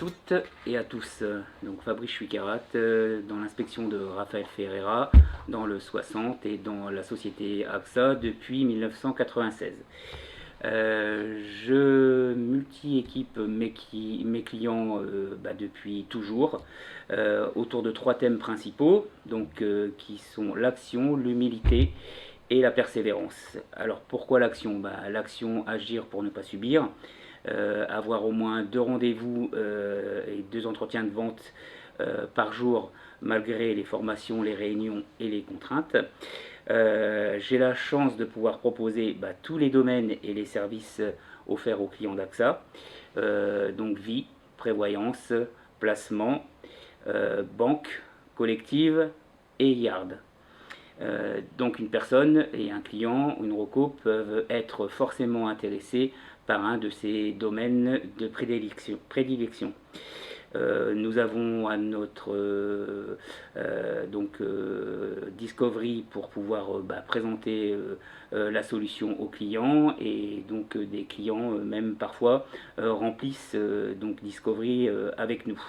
toutes et à tous. Donc Fabrice Chuikerat dans l'inspection de Raphaël Ferreira dans le 60 et dans la société AXA depuis 1996. Je multi-équipe mes clients depuis toujours autour de trois thèmes principaux qui sont l'action, l'humilité et la persévérance. Alors pourquoi l'action? L'action, agir pour ne pas subir, avoir au moins 2 rendez-vous et 2 entretiens de vente par jour malgré les formations, les réunions et les contraintes. J'ai la chance de pouvoir proposer tous les domaines et les services offerts aux clients d'AXA, donc vie, prévoyance, placement, banque, collective et yard. Donc une personne et un client ou une reco peuvent être forcément intéressés par un de ces domaines de prédilection. Nous avons à notre Discovery pour pouvoir présenter la solution aux clients, et donc des clients même parfois remplissent donc Discovery avec nous.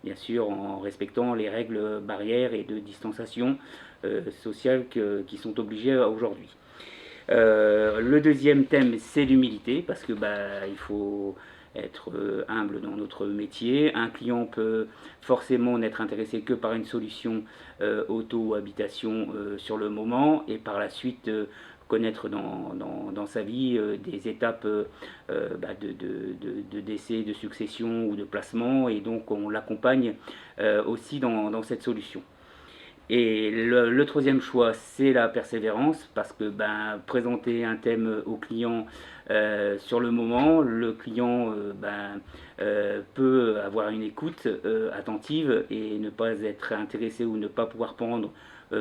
Bien sûr en respectant les règles barrières et de distanciation sociale qui sont obligées aujourd'hui. Le deuxième thème, c'est l'humilité, parce que il faut être humble dans notre métier. Un client peut forcément n'être intéressé que par une solution auto-habitation sur le moment, et par la suite connaître dans sa vie des étapes de décès, de succession ou de placement, et donc on l'accompagne aussi dans cette solution. Et le troisième choix, c'est la persévérance, parce que présenter un thème au client sur le moment, le client peut avoir une écoute attentive et ne pas être intéressé ou ne pas pouvoir prendre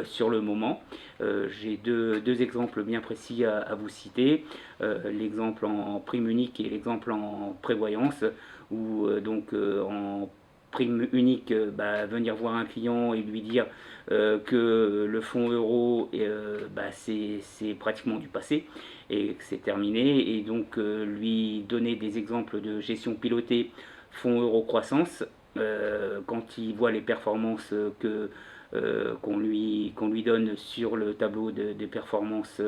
sur le moment. J'ai deux exemples bien précis à vous citer. L'exemple en prime unique et l'exemple en prévoyance, où en prime unique, venir voir un client et lui dire que le fonds euro c'est pratiquement du passé et que c'est terminé, et donc lui donner des exemples de gestion pilotée fonds euro croissance quand il voit les performances qu'on lui donne sur le tableau des performances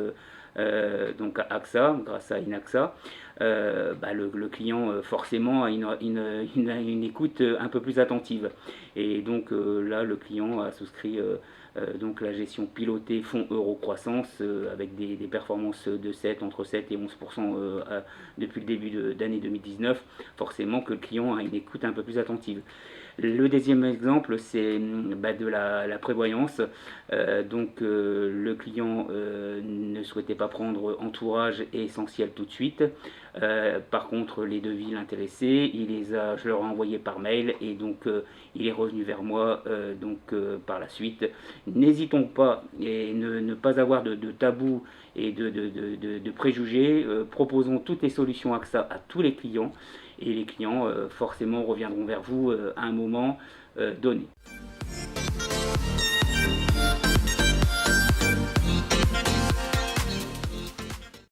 donc à AXA, grâce à Inaxa, le client forcément a une écoute un peu plus attentive. Et donc là, le client a souscrit donc la gestion pilotée fonds euro croissance avec des performances de entre 7 et 11% depuis le début d'année 2019. Forcément que le client a une écoute un peu plus attentive. Le deuxième exemple, c'est de la prévoyance. Le client ne souhaitait pas prendre entourage et essentiel tout de suite. Par contre, les devis l'intéressaient, je leur ai envoyé par mail, et donc il est revenu vers moi par la suite. N'hésitons pas et ne pas avoir de tabou et de préjugés. Proposons toutes les solutions AXA à tous les clients, et les clients forcément reviendront vers vous à un moment donné.